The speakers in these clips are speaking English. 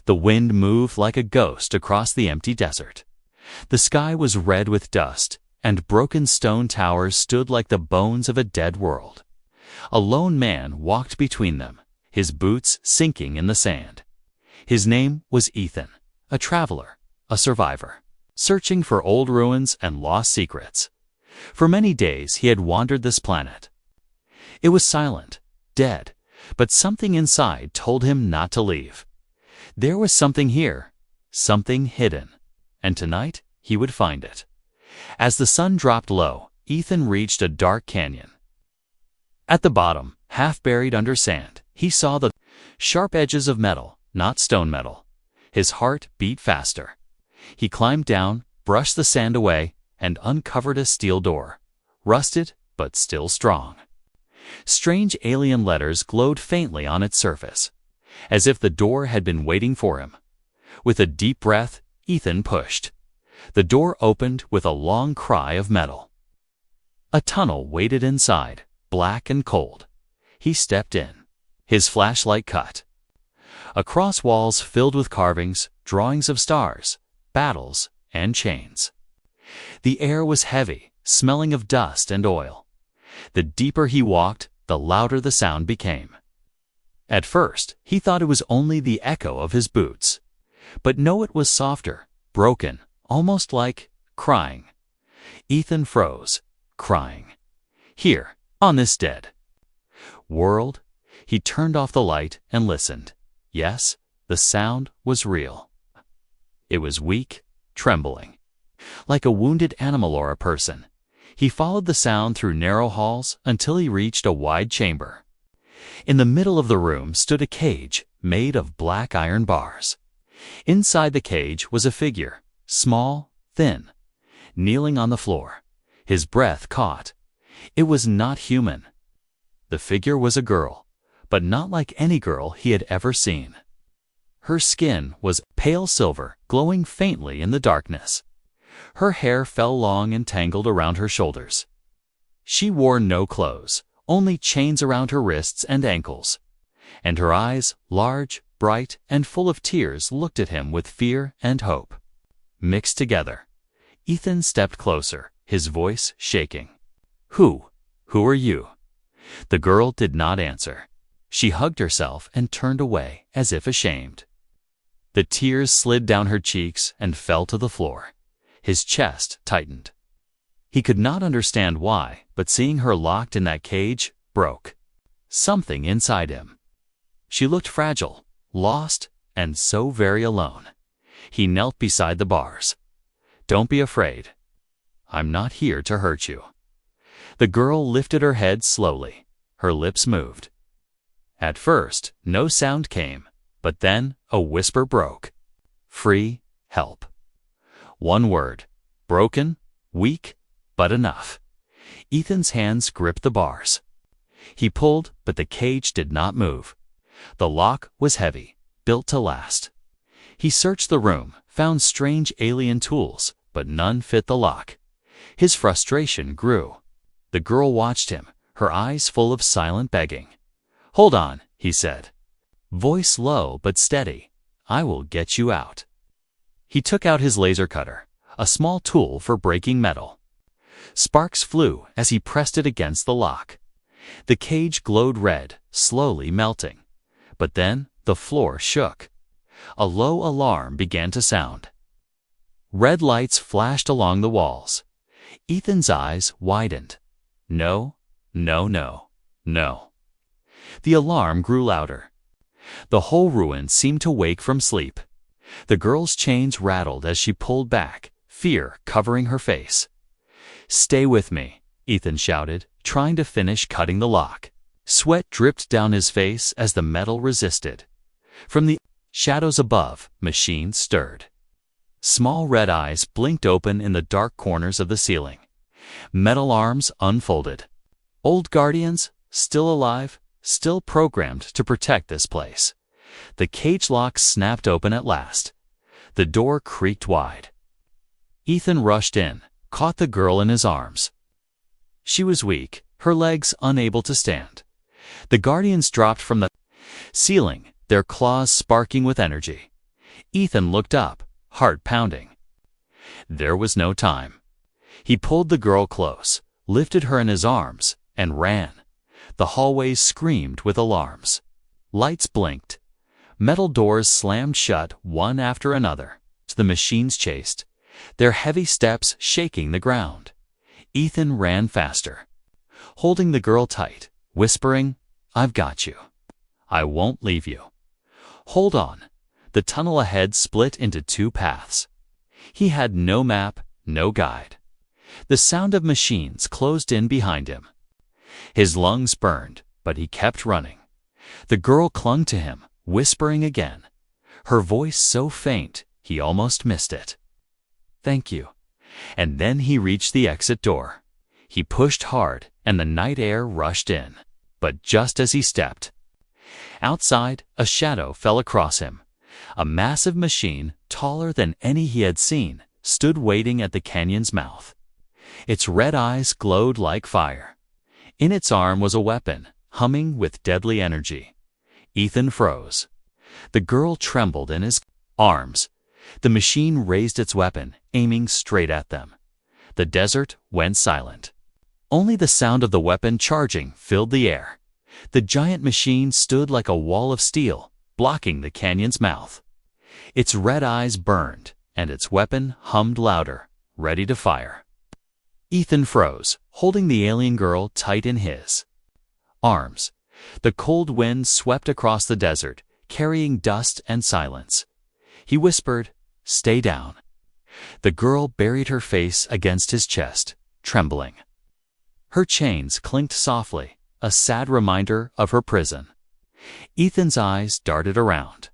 The wind moved like a ghost across the empty desert. The sky was red with dust, and broken stone towers stood like the bones of a dead world. A lone man walked between them, his boots sinking in the sand. His name was Ethan, a traveler, a survivor, searching for old ruins and lost secrets. For many days he had wandered this planet. It was silent, dead, but something inside told him not to leave. There was something here, something hidden, and tonight he would find it. As the sun dropped low, Ethan reached a dark canyon. At the bottom, half buried under sand, he saw the sharp edges of metal, not stone metal. His heart beat faster. He climbed down, brushed the sand away, and uncovered a steel door, rusted but still strong. Strange alien letters glowed faintly on its surface, as if the door had been waiting for him. With a deep breath, Ethan pushed. The door opened with a long cry of metal. A tunnel waited inside, black and cold. He stepped in. His flashlight cut. Across walls filled with carvings, drawings of stars, battles, and chains. The air was heavy, smelling of dust and oil. The deeper he walked, the louder the sound became. At first, he thought it was only the echo of his boots. But no, it was softer, broken, almost like crying. Ethan froze, crying. Here, on this dead world, he turned off the light and listened. Yes, the sound was real. It was weak, trembling, like a wounded animal or a person. He followed the sound through narrow halls until he reached a wide chamber. In the middle of the room stood a cage made of black iron bars. Inside the cage was a figure, small, thin, kneeling on the floor, his breath caught. It was not human. The figure was a girl, but not like any girl he had ever seen. Her skin was pale silver, glowing faintly in the darkness. Her hair fell long and tangled around her shoulders. She wore no clothes, only chains around her wrists and ankles. And her eyes, large, bright, and full of tears, looked at him with fear and hope mixed together. Ethan stepped closer, his voice shaking. Who are you?" The girl did not answer. She hugged herself and turned away as if ashamed. The tears slid down her cheeks and fell to the floor. His chest tightened. He could not understand why, but seeing her locked in that cage broke something inside him. She looked fragile, lost, and so very alone. He knelt beside the bars. "Don't be afraid. I'm not here to hurt you." The girl lifted her head slowly. Her lips moved. At first, no sound came, but then a whisper broke. "Free help." One word, broken, weak, but enough. Ethan's hands gripped the bars. He pulled, but the cage did not move. The lock was heavy, built to last. He searched the room, found strange alien tools, but none fit the lock. His frustration grew. The girl watched him, her eyes full of silent begging. "Hold on," he said. Voice low but steady. "I will get you out." He took out his laser cutter, a small tool for breaking metal. Sparks flew as he pressed it against the lock. The cage glowed red, slowly melting. But then the floor shook. A low alarm began to sound. Red lights flashed along the walls. Ethan's eyes widened. No, no, no, no. The alarm grew louder. The whole ruin seemed to wake from sleep. The girl's chains rattled as she pulled back, fear covering her face. "Stay with me," Ethan shouted, trying to finish cutting the lock. Sweat dripped down his face as the metal resisted. From the shadows above, machines stirred. Small red eyes blinked open in the dark corners of the ceiling. Metal arms unfolded. Old guardians, still alive, still programmed to protect this place. The cage lock snapped open at last. The door creaked wide. Ethan rushed in, caught the girl in his arms. She was weak, her legs unable to stand. The guardians dropped from the ceiling, their claws sparking with energy. Ethan looked up, heart pounding. There was no time. He pulled the girl close, lifted her in his arms, and ran. The hallways screamed with alarms. Lights blinked. Metal doors slammed shut one after another. The machines chased, their heavy steps shaking the ground. Ethan ran faster, holding the girl tight, whispering, "I've got you. I won't leave you. Hold on." The tunnel ahead split into two paths. He had no map, no guide. The sound of machines closed in behind him. His lungs burned, but he kept running. The girl clung to him, whispering again, her voice so faint he almost missed it. "Thank you." And then he reached the exit door. He pushed hard, and the night air rushed in. But just as he stepped, outside, a shadow fell across him. A massive machine, taller than any he had seen, stood waiting at the canyon's mouth. Its red eyes glowed like fire. In its arm was a weapon, humming with deadly energy. Ethan froze. The girl trembled in his arms. The machine raised its weapon, aiming straight at them. The desert went silent. Only the sound of the weapon charging filled the air. The giant machine stood like a wall of steel, blocking the canyon's mouth. Its red eyes burned, and its weapon hummed louder, ready to fire. Ethan froze, holding the alien girl tight in his arms. The cold wind swept across the desert, carrying dust and silence. He whispered, "Stay down." The girl buried her face against his chest, trembling. Her chains clinked softly, a sad reminder of her prison. Ethan's eyes darted around.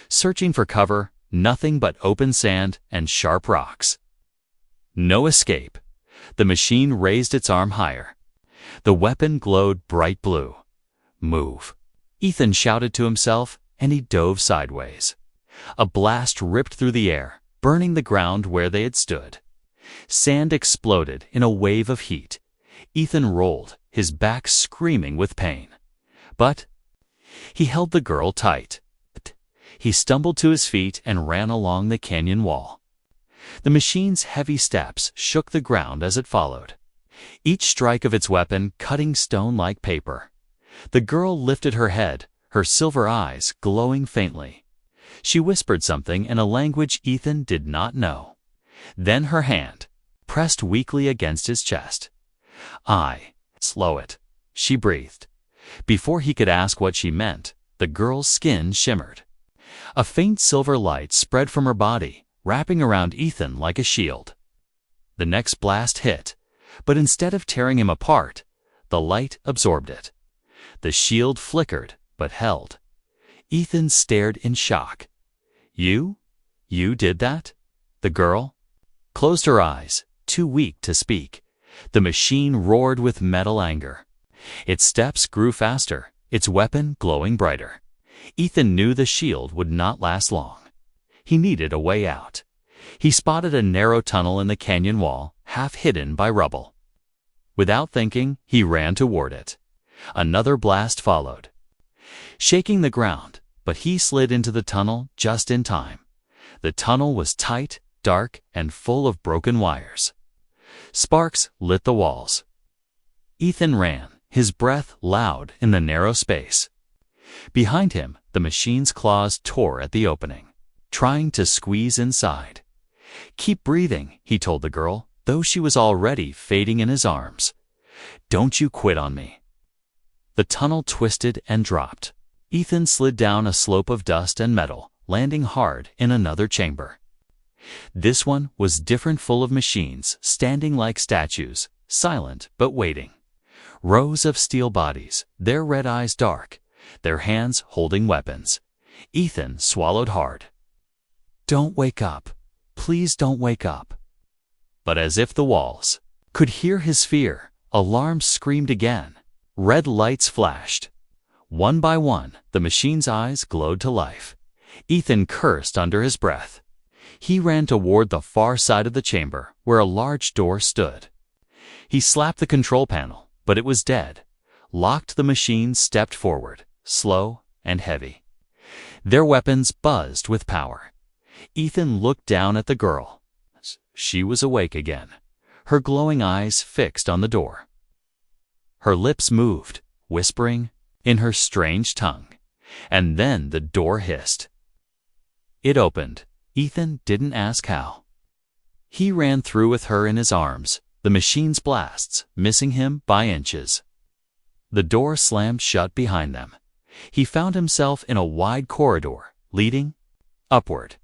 Searching for cover, nothing but open sand and sharp rocks. No escape. The machine raised its arm higher. The weapon glowed bright blue. "Move," Ethan shouted to himself, and he dove sideways. A blast ripped through the air, burning the ground where they had stood. Sand exploded in a wave of heat. Ethan rolled, his back screaming with pain. But he held the girl tight. He stumbled to his feet and ran along the canyon wall. The machine's heavy steps shook the ground as it followed, each strike of its weapon cutting stone like paper. The girl lifted her head, her silver eyes glowing faintly. She whispered something in a language Ethan did not know. Then her hand pressed weakly against his chest. "Slow it," she breathed. Before he could ask what she meant, the girl's skin shimmered. A faint silver light spread from her body, wrapping around Ethan like a shield. The next blast hit, but instead of tearing him apart, the light absorbed it. The shield flickered, but held. Ethan stared in shock. You did that?" The girl closed her eyes, too weak to speak. The machine roared with metal anger. Its steps grew faster, its weapon glowing brighter. Ethan knew the shield would not last long. He needed a way out. He spotted a narrow tunnel in the canyon wall, half hidden by rubble. Without thinking, he ran toward it. Another blast followed, shaking the ground, but he slid into the tunnel just in time. The tunnel was tight, dark, and full of broken wires. Sparks lit the walls. Ethan ran, his breath loud in the narrow space. Behind him, the machine's claws tore at the opening, trying to squeeze inside. "Keep breathing," he told the girl, though she was already fading in his arms. "Don't you quit on me." The tunnel twisted and dropped. Ethan slid down a slope of dust and metal, landing hard in another chamber. This one was different, full of machines, standing like statues, silent but waiting. Rows of steel bodies, their red eyes dark, their hands holding weapons. Ethan swallowed hard. "Don't wake up. Please don't wake up." But as if the walls could hear his fear, alarms screamed again. Red lights flashed. One by one, the machine's eyes glowed to life. Ethan cursed under his breath. He ran toward the far side of the chamber, where a large door stood. He slapped the control panel, but it was dead. Locked, the machine stepped forward, slow and heavy. Their weapons buzzed with power. Ethan looked down at the girl. She was awake again, her glowing eyes fixed on the door. Her lips moved, whispering in her strange tongue, and then the door hissed. It opened. Ethan didn't ask how. He ran through with her in his arms, the machine's blasts missing him by inches. The door slammed shut behind them. He found himself in a wide corridor, leading upward.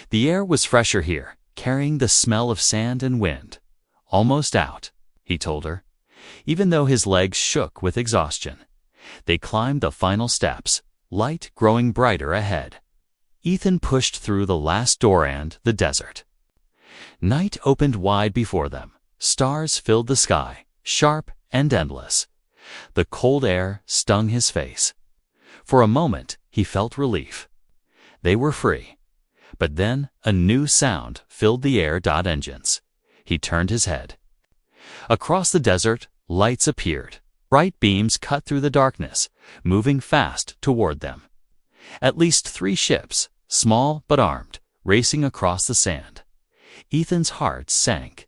The air was fresher here, carrying the smell of sand and wind. Almost out, he told her, even though his legs shook with exhaustion. They climbed the final steps, light growing brighter ahead. Ethan pushed through the last door and the desert. Night opened wide before them. Stars filled the sky, sharp and endless. The cold air stung his face. For a moment, he felt relief. They were free. But then a new sound filled the air. Engines. He turned his head. Across the desert, lights appeared. Bright beams cut through the darkness, moving fast toward them. At least 3 ships, small but armed, racing across the sand. Ethan's heart sank.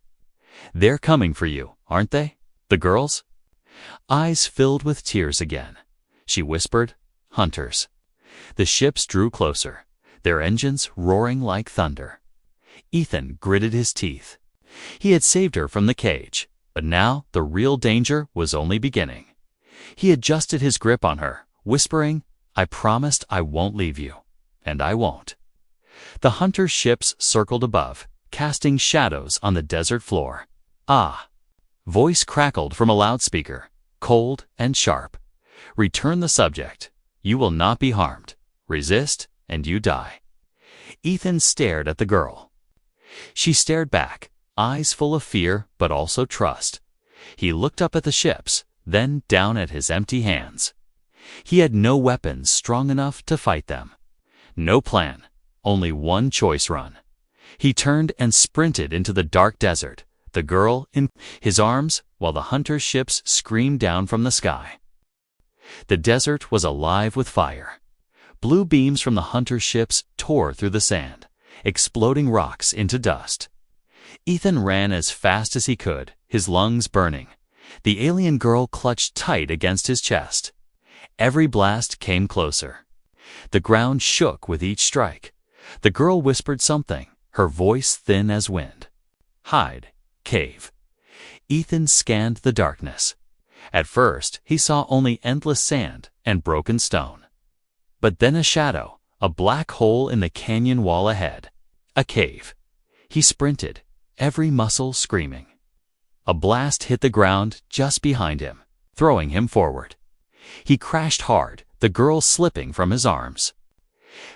They're coming for you, aren't they? The girls? Eyes filled with tears again. She whispered, "Hunters." The ships drew closer, their engines roaring like thunder. Ethan gritted his teeth. He had saved her from the cage, but now the real danger was only beginning. He adjusted his grip on her, whispering, "I promised I won't leave you, and I won't." The hunter ships circled above, casting shadows on the desert floor. "Ah!" Voice crackled from a loudspeaker, cold and sharp. "Return the subject. You will not be harmed. Resist, and you die." Ethan stared at the girl. She stared back, eyes full of fear but also trust. He looked up at the ships, then down at his empty hands. He had no weapons strong enough to fight them. No plan, only one choice run. He turned and sprinted into the dark desert, the girl in his arms while the hunter ships screamed down from the sky. The desert was alive with fire. Blue beams from the hunter ships tore through the sand, exploding rocks into dust. Ethan ran as fast as he could, his lungs burning. The alien girl clutched tight against his chest. Every blast came closer. The ground shook with each strike. The girl whispered something, her voice thin as wind. "Hide. Cave." Ethan scanned the darkness. At first, he saw only endless sand and broken stone. But then a shadow, a black hole in the canyon wall ahead. A cave. He sprinted, every muscle screaming. A blast hit the ground just behind him, throwing him forward. He crashed hard, the girl slipping from his arms.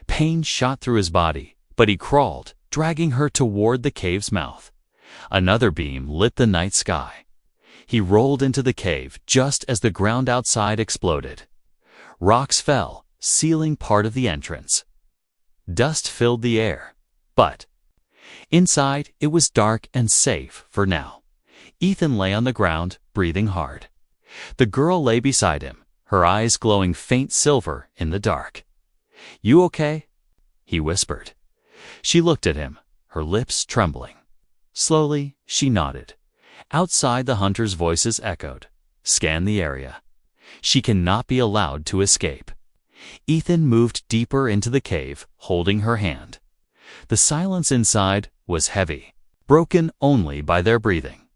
Pain shot through his body, but he crawled, dragging her toward the cave's mouth. Another beam lit the night sky. He rolled into the cave just as the ground outside exploded. Rocks fell, sealing part of the entrance. Dust filled the air, but inside it was dark and safe for now. Ethan lay on the ground, breathing hard. The girl lay beside him, her eyes glowing faint silver in the dark. "You okay?" he whispered. She looked at him, her lips trembling. Slowly, she nodded. Outside, the hunters' voices echoed. "Scan the area. She cannot be allowed to escape." Ethan moved deeper into the cave, holding her hand. The silence inside was heavy, broken only by their breathing.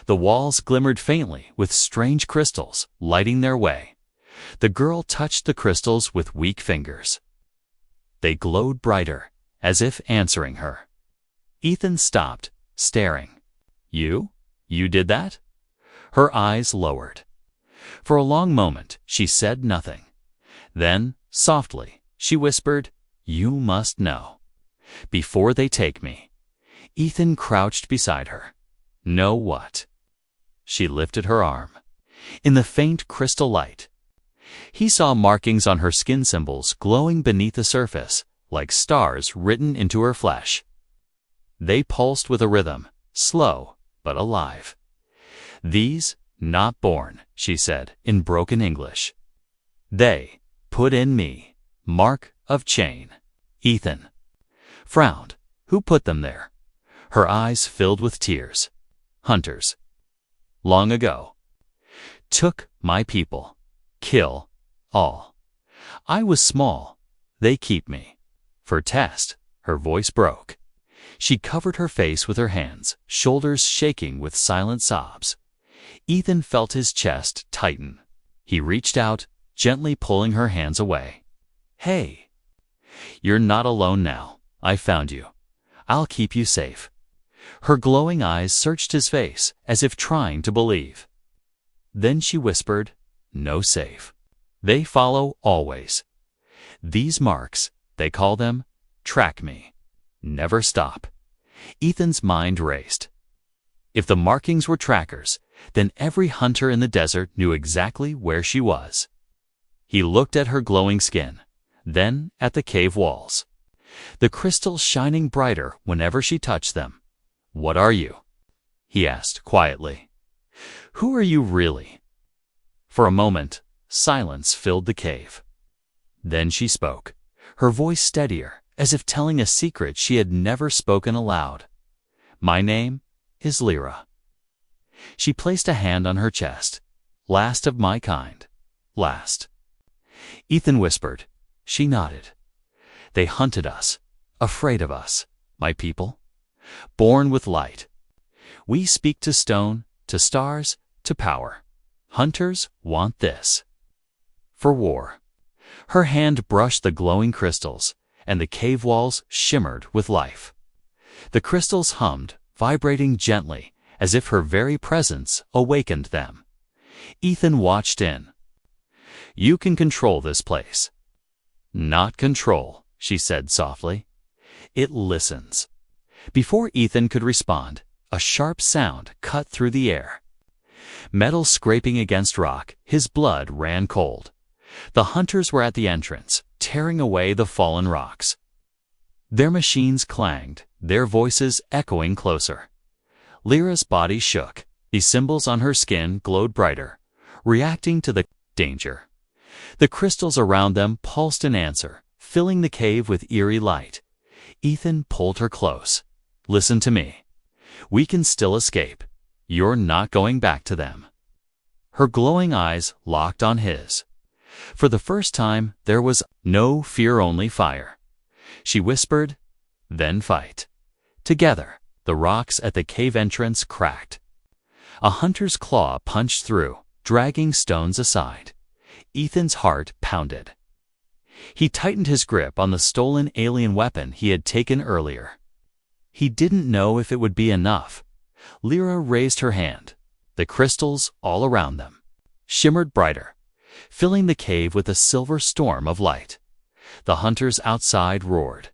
The walls glimmered faintly with strange crystals lighting their way. The girl touched the crystals with weak fingers. They glowed brighter, as if answering her. Ethan stopped, staring. You did that?" Her eyes lowered. For a long moment, she said nothing. Then, softly, she whispered, "You must know. Before they take me." Ethan crouched beside her. "Know what?" She lifted her arm. In the faint crystal light, he saw markings on her skin symbols glowing beneath the surface, like stars written into her flesh. They pulsed with a rhythm, slow but alive. "These, not born," she said in broken English. "They, put in me, mark of chain. Ethan frowned. Who put them there? Her eyes filled with tears. Hunters. Long ago. Took my people. Kill all. I was small. They keep me. For test. Her voice broke. She covered her face with her hands, shoulders shaking with silent sobs. Ethan felt his chest tighten. He reached out, gently pulling her hands away. Hey. You're not alone now. I found you. I'll keep you safe. Her glowing eyes searched his face, as if trying to believe. Then she whispered, no safe. They follow always. These marks, they call them, track me. Never stop. Ethan's mind raced. If the markings were trackers, then every hunter in the desert knew exactly where she was. He looked at her glowing skin, then at the cave walls. The crystals shining brighter whenever she touched them. What are you? He asked quietly. Who are you really? For a moment, silence filled the cave. Then she spoke, her voice steadier, as if telling a secret she had never spoken aloud. My name is Lyra. She placed a hand on her chest. Last of my kind. Last. Ethan whispered. She nodded. They hunted us, afraid of us, my people. Born with light. We speak to stone, to stars, to power. Hunters want this. For war. Her hand brushed the glowing crystals, and the cave walls shimmered with life. The crystals hummed, vibrating gently, as if her very presence awakened them. Ethan watched in. You can control this place. Not control, she said softly. It listens. Before Ethan could respond, a sharp sound cut through the air. Metal scraping against rock, his blood ran cold. The hunters were at the entrance, tearing away the fallen rocks. Their machines clanged, their voices echoing closer. Lyra's body shook. The symbols on her skin glowed brighter, reacting to the danger. The crystals around them pulsed in answer, filling the cave with eerie light. Ethan pulled her close. Listen to me. We can still escape. You're not going back to them. Her glowing eyes locked on his. For the first time, there was no fear, only fire. She whispered, then fight. Together, the rocks at the cave entrance cracked. A hunter's claw punched through, dragging stones aside. Ethan's heart pounded. He tightened his grip on the stolen alien weapon he had taken earlier. He didn't know if it would be enough. Lyra raised her hand. The crystals all around them shimmered brighter, filling the cave with a silver storm of light. The hunters outside roared.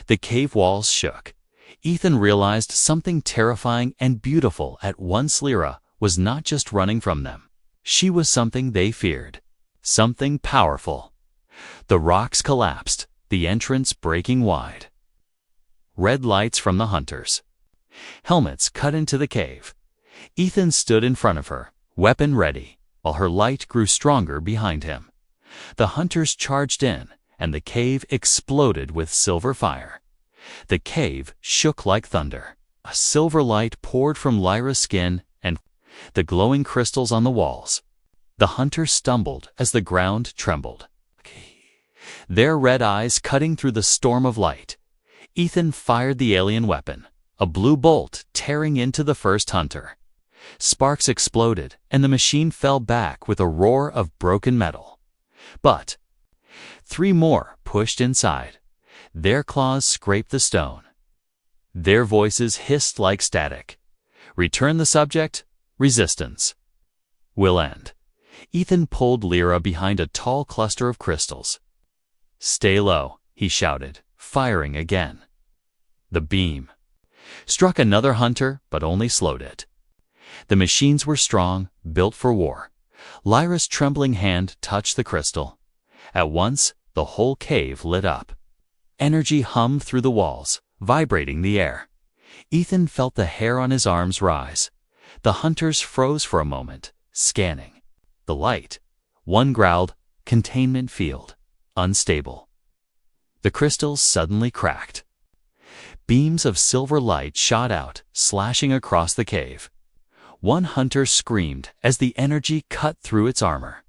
The cave walls shook. Ethan realized something terrifying and beautiful at once. Lyra was not just running from them. She was something they feared, something powerful. The rocks collapsed, the entrance breaking wide. Red lights from the hunters. Helmets cut into the cave. Ethan stood in front of her, weapon ready, while her light grew stronger behind him. The hunters charged in, and the cave exploded with silver fire. The cave shook like thunder. A silver light poured from Lyra's skin and the glowing crystals on the walls. The hunters stumbled as the ground trembled. Their red eyes cutting through the storm of light. Ethan fired the alien weapon, a blue bolt tearing into the first hunter. Sparks exploded, and the machine fell back with a roar of broken metal. But 3 more pushed inside. Their claws scraped the stone. Their voices hissed like static. Return the subject, resistance will end. Ethan pulled Lyra behind a tall cluster of crystals. Stay low, he shouted, firing again. The beam struck another hunter, but only slowed it. The machines were strong, built for war. Lyra's trembling hand touched the crystal. At once, the whole cave lit up. Energy hummed through the walls, vibrating the air. Ethan felt the hair on his arms rise. The hunters froze for a moment, scanning the light. One growled, containment field, unstable. The crystals suddenly cracked. Beams of silver light shot out, slashing across the cave. One hunter screamed as the energy cut through its armor.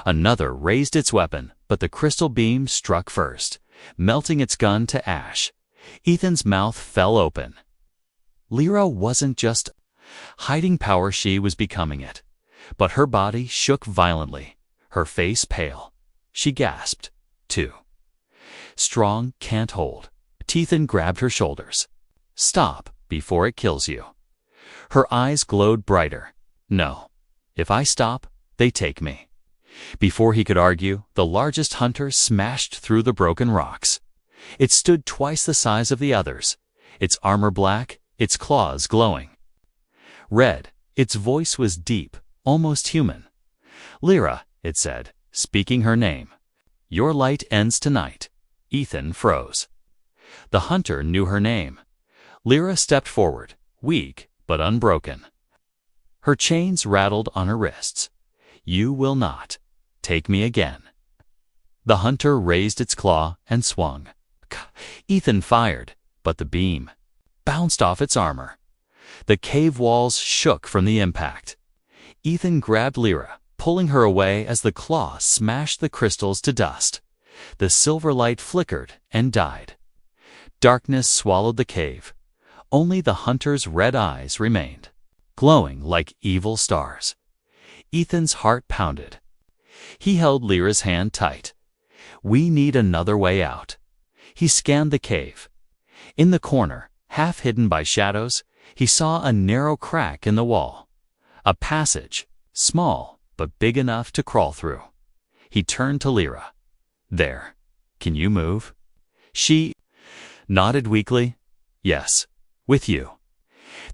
Another raised its weapon, but the crystal beam struck first, melting its gun to ash. Ethan's mouth fell open. Lyra wasn't just hiding power, she was becoming it. But her body shook violently, her face pale. She gasped, too. Strong can't hold. Ethan grabbed her shoulders. Stop before it kills you. Her eyes glowed brighter. No. If I stop, they take me. Before he could argue, the largest hunter smashed through the broken rocks. It stood twice the size of the others, its armor black, its claws glowing. Red, its voice was deep, almost human. Lyra, it said, speaking her name. Your light ends tonight. Ethan froze. The hunter knew her name. Lyra stepped forward, weak but unbroken. Her chains rattled on her wrists. You will not take me again. The hunter raised its claw and swung. Ethan fired, but the beam bounced off its armor. The cave walls shook from the impact. Ethan grabbed Lyra, pulling her away as the claw smashed the crystals to dust. The silver light flickered and died. Darkness swallowed the cave. Only the hunter's red eyes remained, glowing like evil stars. Ethan's heart pounded. He held Lyra's hand tight. We need another way out. He scanned the cave. In the corner, half hidden by shadows, he saw a narrow crack in the wall. A passage, small but big enough to crawl through. He turned to Lyra. There. Can you move? She nodded weakly. Yes, with you.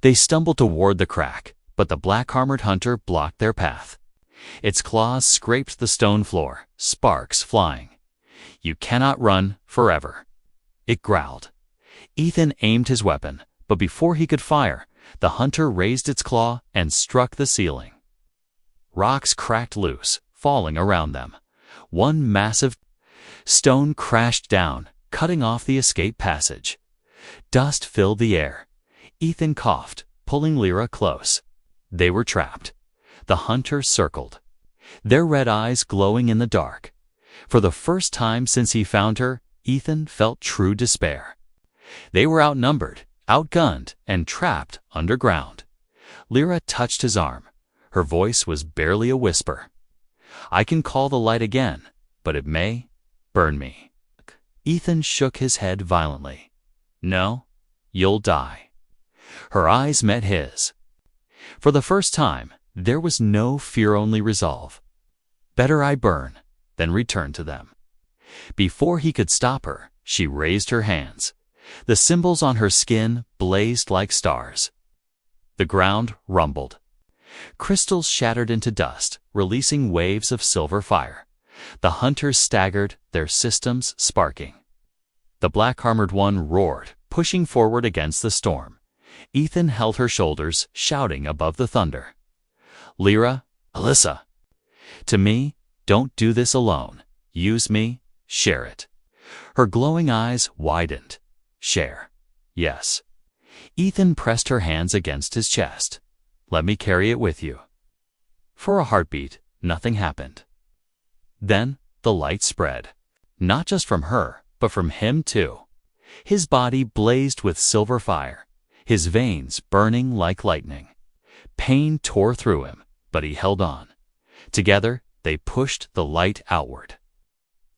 They stumbled toward the crack, but the black-armored hunter blocked their path. Its claws scraped the stone floor, sparks flying. You cannot run forever. It growled. Ethan aimed his weapon, but before he could fire, the hunter raised its claw and struck the ceiling. Rocks cracked loose, falling around them. One massive stone crashed down, cutting off the escape passage. Dust filled the air. Ethan coughed, pulling Lyra close. They were trapped. The hunter circled, their red eyes glowing in the dark. For the first time since he found her, Ethan felt true despair. They were outnumbered, outgunned, and trapped underground. Lyra touched his arm. Her voice was barely a whisper. I can call the light again, but it may burn me. Ethan shook his head violently. No, you'll die. Her eyes met his. For the first time, there was no fear-only resolve. Better I burn than return to them. Before he could stop her, she raised her hands. The symbols on her skin blazed like stars. The ground rumbled. Crystals shattered into dust, releasing waves of silver fire. The hunters staggered, their systems sparking. The black-armored one roared, pushing forward against the storm. Ethan held her shoulders, shouting above the thunder. Lyra, Alyssa. To me, don't do this alone. Use me, share it. Her glowing eyes widened. Share. Yes. Ethan pressed her hands against his chest. Let me carry it with you. For a heartbeat, nothing happened. Then the light spread. Not just from her, but from him too. His body blazed with silver fire, his veins burning like lightning. Pain tore through him, but he held on. Together, they pushed the light outward.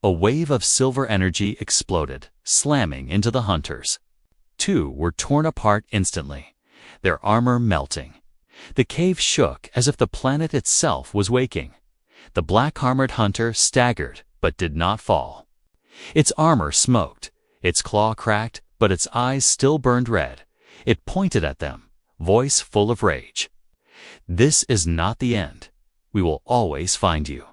A wave of silver energy exploded, slamming into the hunters. Two were torn apart instantly, their armor melting. The cave shook as if the planet itself was waking. The black-armored hunter staggered, but did not fall. Its armor smoked, its claw cracked, but its eyes still burned red. It pointed at them, voice full of rage. This is not the end. We will always find you.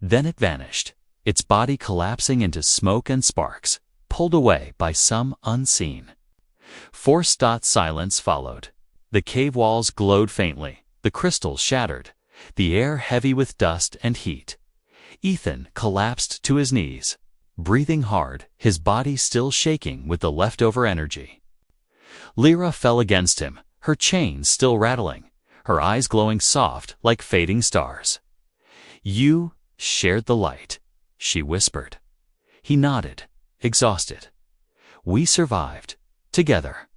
Then it vanished, its body collapsing into smoke and sparks, pulled away by some unseen. Forced silence followed. The cave walls glowed faintly, the crystals shattered, the air heavy with dust and heat. Ethan collapsed to his knees, breathing hard, his body still shaking with the leftover energy. Lyra fell against him, her chains still rattling, her eyes glowing soft like fading stars. "You shared the light," she whispered. He nodded, exhausted. "We survived, together."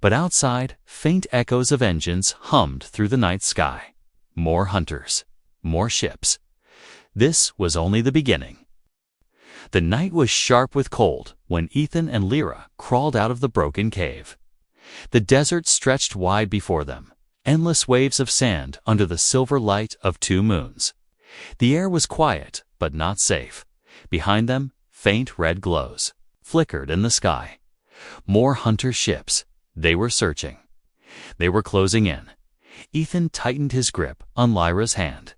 But outside, faint echoes of engines hummed through the night sky. More hunters, more ships. This was only the beginning. The night was sharp with cold when Ethan and Lyra crawled out of the broken cave. The desert stretched wide before them, endless waves of sand under the silver light of two moons. The air was quiet, but not safe. Behind them, faint red glows flickered in the sky. More hunter ships. They were searching. They were closing in. Ethan tightened his grip on Lyra's hand.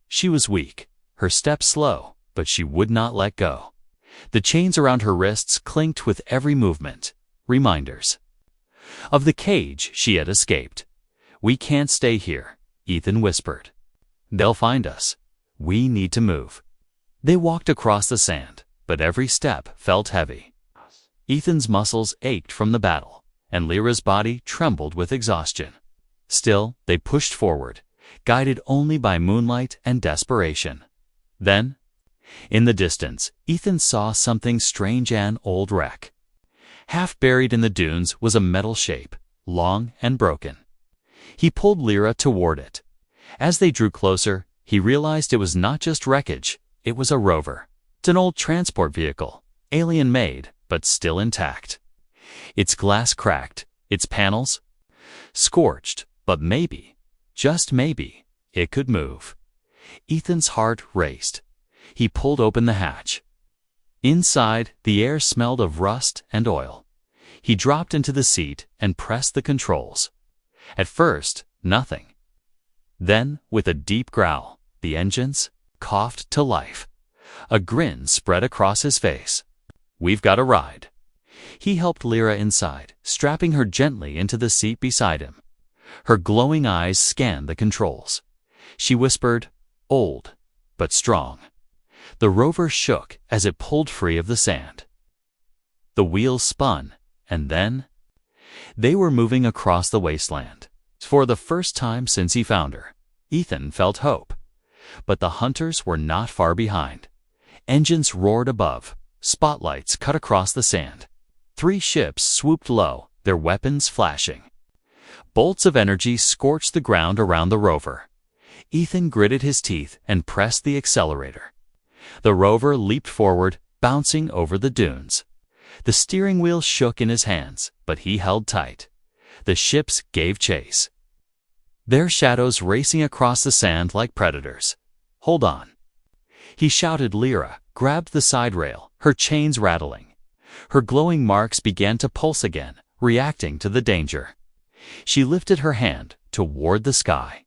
She was weak, her steps slow, but she would not let go. The chains around her wrists clinked with every movement, reminders of the cage she had escaped. "We can't stay here," Ethan whispered. "They'll find us. We need to move." They walked across the sand, but every step felt heavy. Ethan's muscles ached from the battle, and Lyra's body trembled with exhaustion. Still, they pushed forward, guided only by moonlight and desperation. Then, in the distance, Ethan saw something strange, an old wreck. Half buried in the dunes was a metal shape, long and broken. He pulled Lyra toward it. As they drew closer, he realized it was not just wreckage, it was a rover. It's an old transport vehicle, alien-made, but still intact. Its glass cracked, its panels scorched, but maybe, just maybe, it could move. Ethan's heart raced. He pulled open the hatch. Inside, the air smelled of rust and oil. He dropped into the seat and pressed the controls. At first, nothing. Then, with a deep growl, the engines coughed to life. A grin spread across his face. "We've got a ride." He helped Lyra inside, strapping her gently into the seat beside him. Her glowing eyes scanned the controls. She whispered, "Old, but strong." The rover shook as it pulled free of the sand. The wheels spun, and then they were moving across the wasteland. For the first time since he found her, Ethan felt hope. But the hunters were not far behind. Engines roared above, spotlights cut across the sand. 3 ships swooped low, their weapons flashing. Bolts of energy scorched the ground around the rover. Ethan gritted his teeth and pressed the accelerator. The rover leaped forward, bouncing over the dunes. The steering wheel shook in his hands, but he held tight. The ships gave chase, their shadows racing across the sand like predators. "Hold on." He shouted. Lyra grabbed the side rail, her chains rattling. Her glowing marks began to pulse again, reacting to the danger. She lifted her hand toward the sky.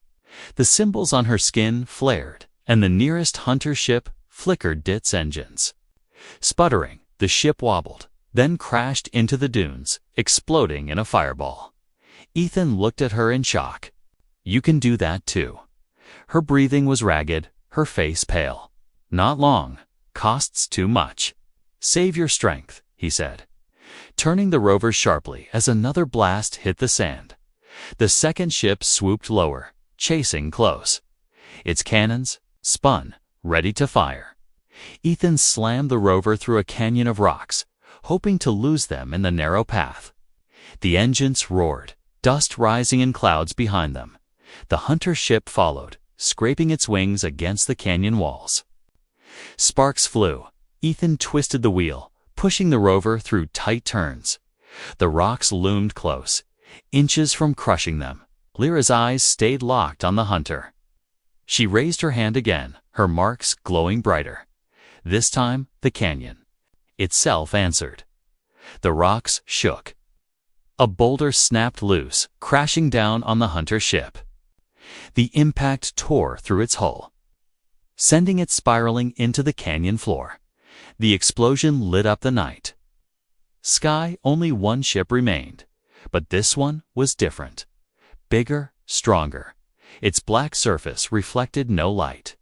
The symbols on her skin flared, and the nearest hunter ship flickered its engines. Sputtering, the ship wobbled, then crashed into the dunes, exploding in a fireball. Ethan looked at her in shock. "You can do that too." Her breathing was ragged, her face pale. "Not long. Costs too much." "Save your strength," he said, turning the rover sharply as another blast hit the sand. The second ship swooped lower, chasing close. Its cannons spun, ready to fire. Ethan slammed the rover through a canyon of rocks, hoping to lose them in the narrow path. The engines roared, dust rising in clouds behind them. The hunter ship followed, scraping its wings against the canyon walls. Sparks flew. Ethan twisted the wheel, pushing the rover through tight turns. The rocks loomed close, inches from crushing them. Lyra's eyes stayed locked on the hunter. She raised her hand again, her marks glowing brighter. This time, the canyon itself answered. The rocks shook. A boulder snapped loose, crashing down on the hunter ship. The impact tore through its hull, sending it spiraling into the canyon floor. The explosion lit up the night. Sky, only one ship remained, but this one was different. Bigger, stronger. Its black surface reflected no light.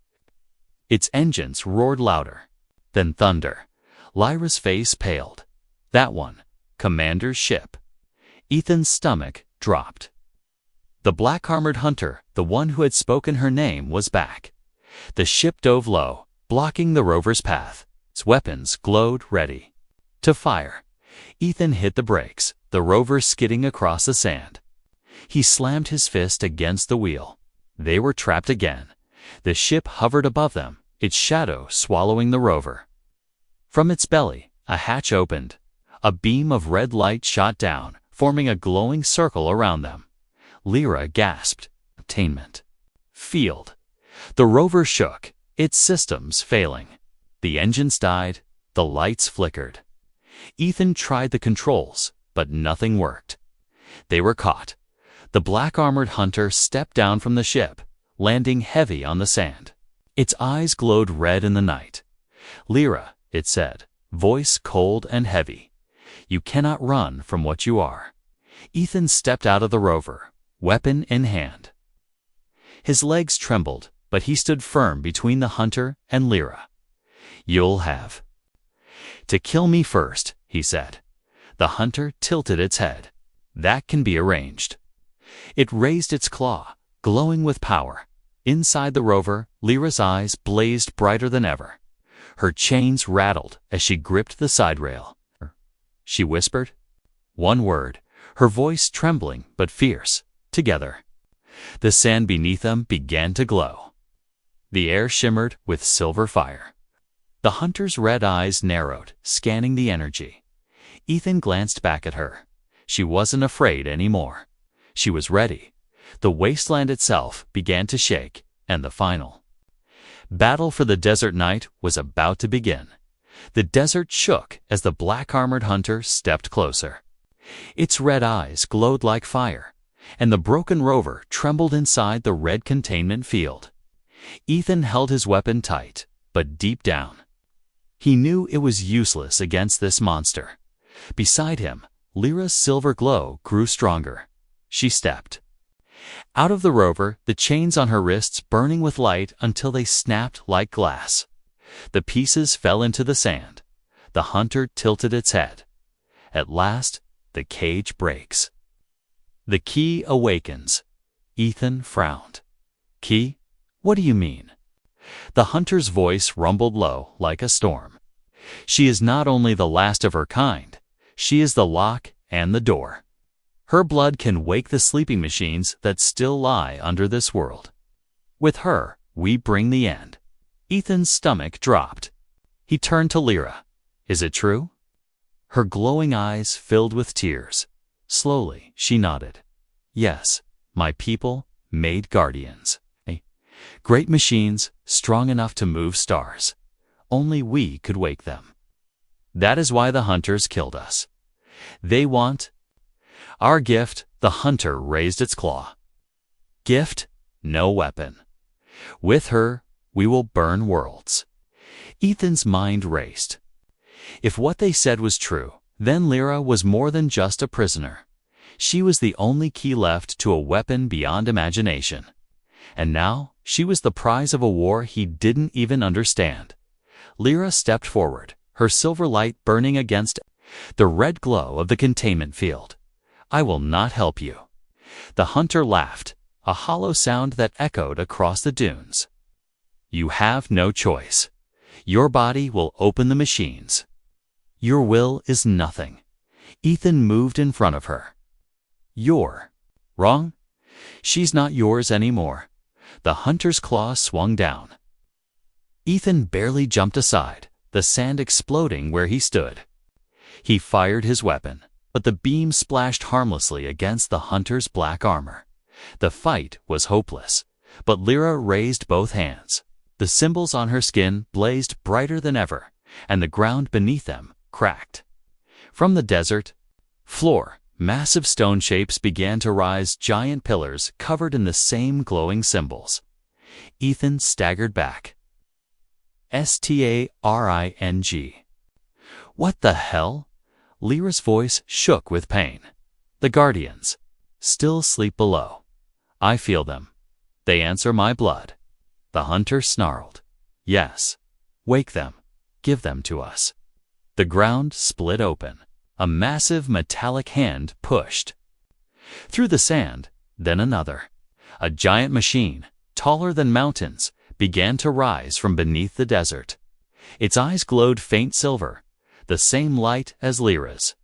Its engines roared louder than thunder. Lyra's face paled. That one. Commander's ship. Ethan's stomach dropped. The black-armored hunter, the one who had spoken her name, was back. The ship dove low, blocking the rover's path. Its weapons glowed ready to fire. Ethan hit the brakes, the rover skidding across the sand. He slammed his fist against the wheel. They were trapped again. The ship hovered above them, its shadow swallowing the rover. From its belly, a hatch opened. A beam of red light shot down, forming a glowing circle around them. Lyra gasped. Attainment. Field. The rover shook, its systems failing. The engines died, the lights flickered. Ethan tried the controls, but nothing worked. They were caught. The black-armored hunter stepped down from the ship, landing heavy on the sand. Its eyes glowed red in the night. Lyra, it said, voice cold and heavy. You cannot run from what you are. Ethan stepped out of the rover, weapon in hand. His legs trembled, but he stood firm between the hunter and Lyra. You'll have to kill me first, he said. The hunter tilted its head. That can be arranged. It raised its claw, glowing with power. Inside the rover, Lyra's eyes blazed brighter than ever. Her chains rattled as she gripped the side rail. She whispered. One word, her voice trembling but fierce. Together. The sand beneath them began to glow. The air shimmered with silver fire. The hunter's red eyes narrowed, scanning the energy. Ethan glanced back at her. She wasn't afraid anymore. She was ready. The wasteland itself began to shake, and the final battle for the desert night was about to begin. The desert shook as the black-armored hunter stepped closer. Its red eyes glowed like fire, and the broken rover trembled inside the red containment field. Ethan held his weapon tight, but deep down, he knew it was useless against this monster. Beside him, Lyra's silver glow grew stronger. She stepped out of the rover, the chains on her wrists burning with light until they snapped like glass. The pieces fell into the sand. The hunter tilted its head. At last, the cage breaks. The key awakens. Ethan frowned. Key? What do you mean? The hunter's voice rumbled low like a storm. She is not only the last of her kind, she is the lock and the door. Her blood can wake the sleeping machines that still lie under this world. With her, we bring the end. Ethan's stomach dropped. He turned to Lyra. Is it true? Her glowing eyes filled with tears. Slowly, she nodded. Yes, my people made guardians. Great machines, strong enough to move stars. Only we could wake them. That is why the hunters killed us. They want our gift. The hunter raised its claw. Gift, no weapon. With her, we will burn worlds. Ethan's mind raced. If what they said was true, then Lyra was more than just a prisoner. She was the only key left to a weapon beyond imagination. And now, she was the prize of a war he didn't even understand. Lyra stepped forward, her silver light burning against the red glow of the containment field. I will not help you. The hunter laughed, a hollow sound that echoed across the dunes. You have no choice. Your body will open the machines. Your will is nothing. Ethan moved in front of her. You're wrong. She's not yours anymore. The hunter's claw swung down. Ethan barely jumped aside, the sand exploding where he stood. He fired his weapon, but the beam splashed harmlessly against the hunter's black armor. The fight was hopeless, but Lyra raised both hands. The symbols on her skin blazed brighter than ever, and the ground beneath them cracked. From the desert floor, massive stone shapes began to rise, giant pillars covered in the same glowing symbols. Ethan staggered back. Staring. What the hell? Lyra's voice shook with pain. The guardians still sleep below. I feel them. They answer my blood. The hunter snarled. Yes. Wake them. Give them to us. The ground split open. A massive metallic hand pushed. Through the sand, then another. A giant machine, taller than mountains, began to rise from beneath the desert. Its eyes glowed faint silver, the same light as Lyra's.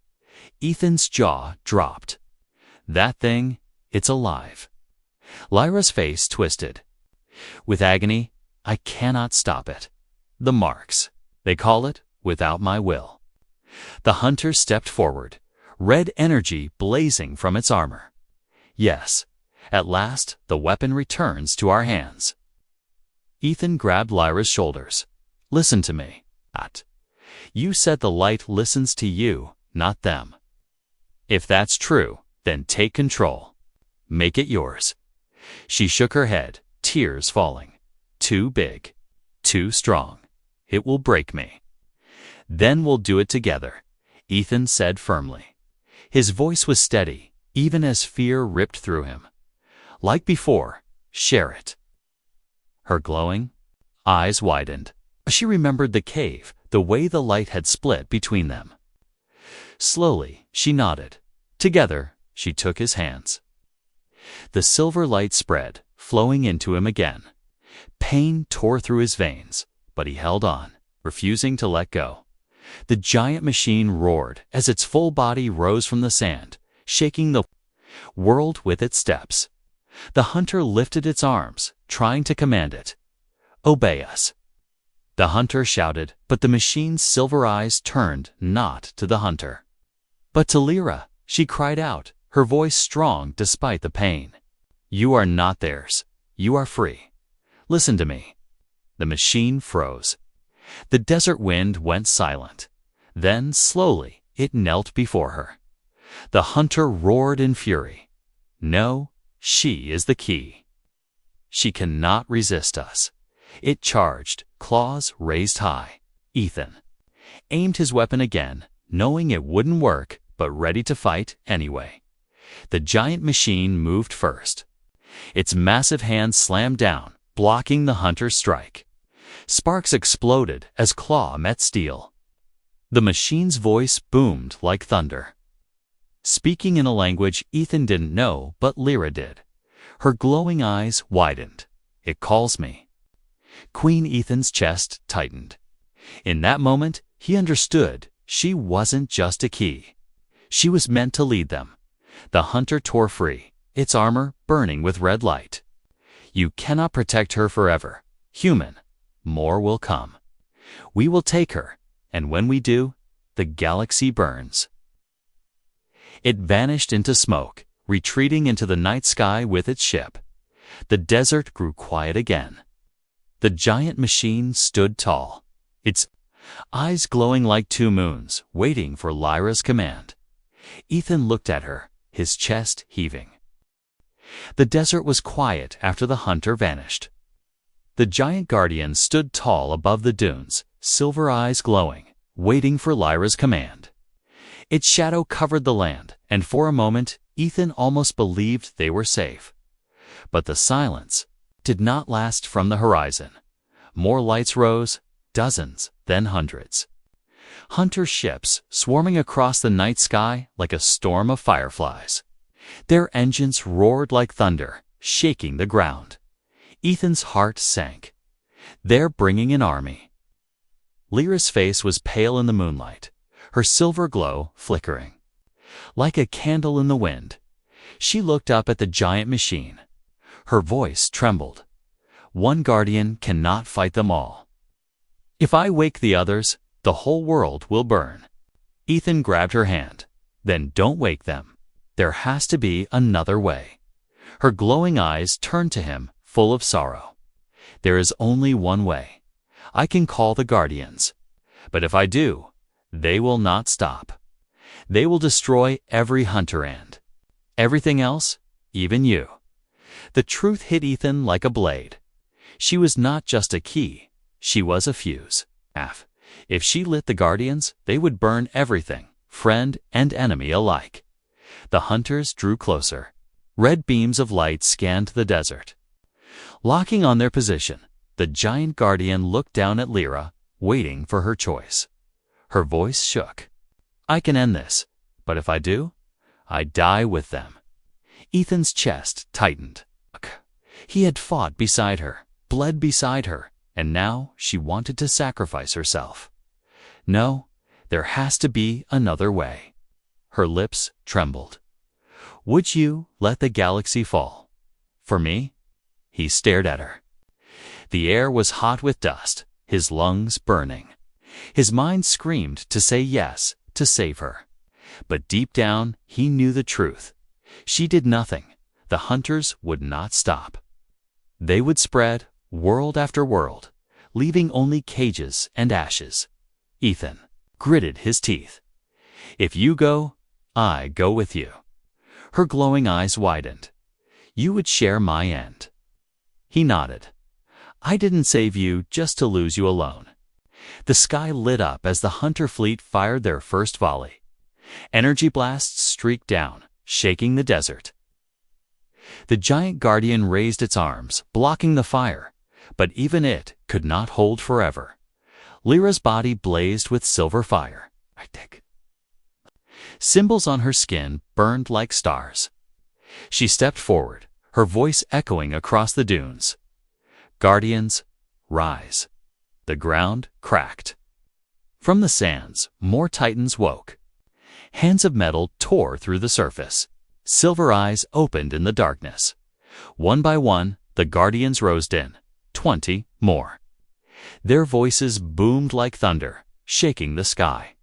Ethan's jaw dropped. That thing, it's alive. Lyra's face twisted. With agony, I cannot stop it. The marks. They call it without my will. The hunter stepped forward, red energy blazing from its armor. Yes, at last the weapon returns to our hands. Ethan grabbed Lyra's shoulders. Listen to me. You said the light listens to you, not them. If that's true, then take control. Make it yours. She shook her head, tears falling. Too big. Too strong. It will break me. Then we'll do it together, Ethan said firmly. His voice was steady, even as fear ripped through him. Like before, share it. Her glowing eyes widened. She remembered the cave, the way the light had split between them. Slowly, she nodded. Together, she took his hands. The silver light spread, flowing into him again. Pain tore through his veins, but he held on, refusing to let go. The giant machine roared as its full body rose from the sand, shaking the world with its steps. The hunter lifted its arms, trying to command it. Obey us. The hunter shouted, but the machine's silver eyes turned not to the hunter, but to Lyra. She cried out, her voice strong despite the pain. You are not theirs. You are free. Listen to me. The machine froze. The desert wind went silent. Then, slowly, it knelt before her. The hunter roared in fury. No, she is the key. She cannot resist us. It charged, claws raised high. Ethan aimed his weapon again, knowing it wouldn't work, but ready to fight anyway. The giant machine moved first. Its massive hand slammed down, blocking the hunter's strike. Sparks exploded as claw met steel. The machine's voice boomed like thunder, speaking in a language Ethan didn't know, but Lyra did. Her glowing eyes widened. It calls me. Queen Ethan's chest tightened. In that moment, he understood she wasn't just a key. She was meant to lead them. The hunter tore free, its armor burning with red light. You cannot protect her forever. Human, more will come. We will take her, and when we do, the galaxy burns. It vanished into smoke, retreating into the night sky with its ship. The desert grew quiet again. The giant machine stood tall, its eyes glowing like two moons, waiting for Lyra's command. Ethan looked at her, his chest heaving. The desert was quiet after the hunter vanished. The giant guardian stood tall above the dunes, silver eyes glowing, waiting for Lyra's command. Its shadow covered the land, and for a moment, Ethan almost believed they were safe. But the silence did not last from the horizon. More lights rose, dozens, then hundreds. Hunter ships swarming across the night sky like a storm of fireflies. Their engines roared like thunder, shaking the ground. Ethan's heart sank. They're bringing an army. Lyra's face was pale in the moonlight, her silver glow flickering. Like a candle in the wind, she looked up at the giant machine. Her voice trembled. One guardian cannot fight them all. If I wake the others, the whole world will burn. Ethan grabbed her hand. Then don't wake them. There has to be another way. Her glowing eyes turned to him, full of sorrow. There is only one way. I can call the guardians. But if I do, they will not stop. They will destroy every hunter and everything else, even you. The truth hit Ethan like a blade. She was not just a key. She was a fuse. If she lit the guardians, they would burn everything, friend and enemy alike. The hunters drew closer. Red beams of light scanned the desert. Locking on their position, the giant guardian looked down at Lyra, waiting for her choice. Her voice shook. I can end this, but if I do, I die with them. Ethan's chest tightened. He had fought beside her, bled beside her, and now she wanted to sacrifice herself. No, there has to be another way. Her lips trembled. Would you let the galaxy fall? For me? He stared at her. The air was hot with dust, his lungs burning. His mind screamed to say yes, to save her. But deep down, he knew the truth. She did nothing. The hunters would not stop. They would spread, world after world, leaving only cages and ashes. Ethan gritted his teeth. If you go, I go with you. Her glowing eyes widened. You would share my end. He nodded. I didn't save you just to lose you alone. The sky lit up as the hunter fleet fired their first volley. Energy blasts streaked down, shaking the desert. The giant guardian raised its arms, blocking the fire, but even it could not hold forever. Lyra's body blazed with silver fire. Symbols on her skin burned like stars. She stepped forward, her voice echoing across the dunes. Guardians, rise. The ground cracked. From the sands, more titans woke. Hands of metal tore through the surface. Silver eyes opened in the darkness. One by one, the guardians rose in. 20 more. Their voices boomed like thunder, shaking the sky.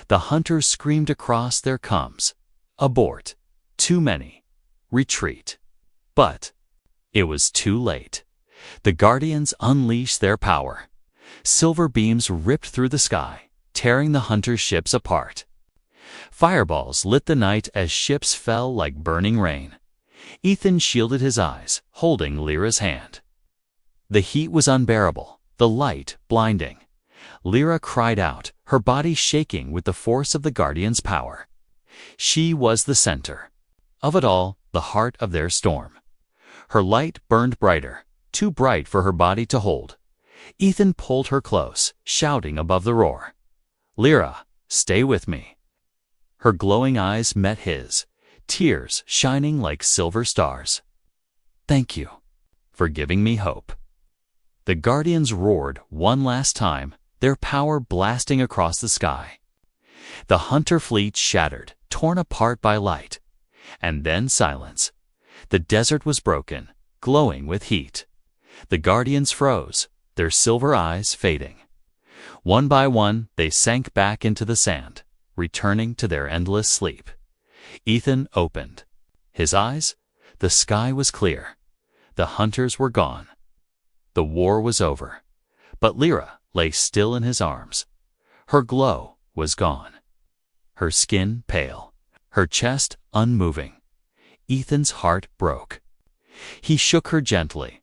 The hunters screamed across their combs. Abort. Too many. Retreat. But it was too late. The guardians unleashed their power. Silver beams ripped through the sky, tearing the hunters' ships apart. Fireballs lit the night as ships fell like burning rain. Ethan shielded his eyes, holding Lyra's hand. The heat was unbearable, the light blinding. Lyra cried out, her body shaking with the force of the Guardian's power. She was the center of it all, the heart of their storm. Her light burned brighter, too bright for her body to hold. Ethan pulled her close, shouting above the roar. Lyra, stay with me. Her glowing eyes met his, tears shining like silver stars. Thank you for giving me hope. The Guardians roared one last time, their power blasting across the sky. The hunter fleet shattered, torn apart by light. And then silence. The desert was broken, glowing with heat. The Guardians froze, their silver eyes fading. One by one, they sank back into the sand, returning to their endless sleep. Ethan opened his eyes. The sky was clear. The hunters were gone. The war was over. But Lyra lay still in his arms. Her glow was gone. Her skin pale, her chest unmoving. Ethan's heart broke. He shook her gently.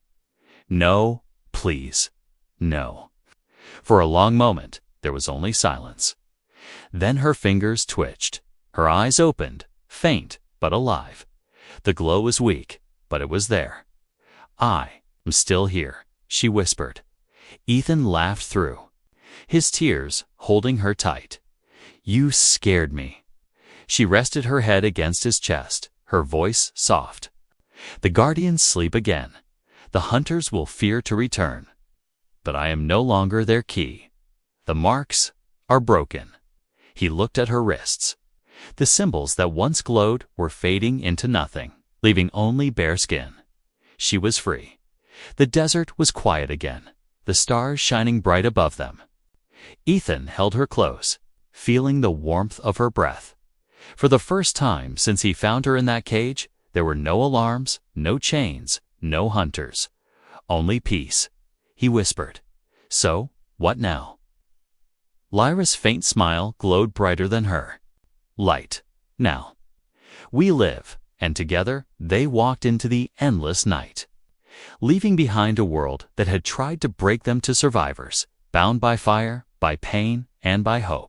No, please, no. For a long moment, there was only silence. Then her fingers twitched. Her eyes opened, faint but alive. The glow was weak, but it was there. I am still here, she whispered. Ethan laughed through, his tears holding her tight. You scared me. She rested her head against his chest, her voice soft. The Guardians sleep again. The hunters will fear to return. But I am no longer their key. The marks are broken. He looked at her wrists. The symbols that once glowed were fading into nothing, leaving only bare skin. She was free. The desert was quiet again, the stars shining bright above them. Ethan held her close, feeling the warmth of her breath. For the first time since he found her in that cage, there were no alarms, no chains, no hunters. Only peace. He whispered, So, what now? Lyra's faint smile glowed brighter than her. Light. Now. We live, and together they walked into the endless night, leaving behind a world that had tried to break them to survivors, bound by fire, by pain, and by hope.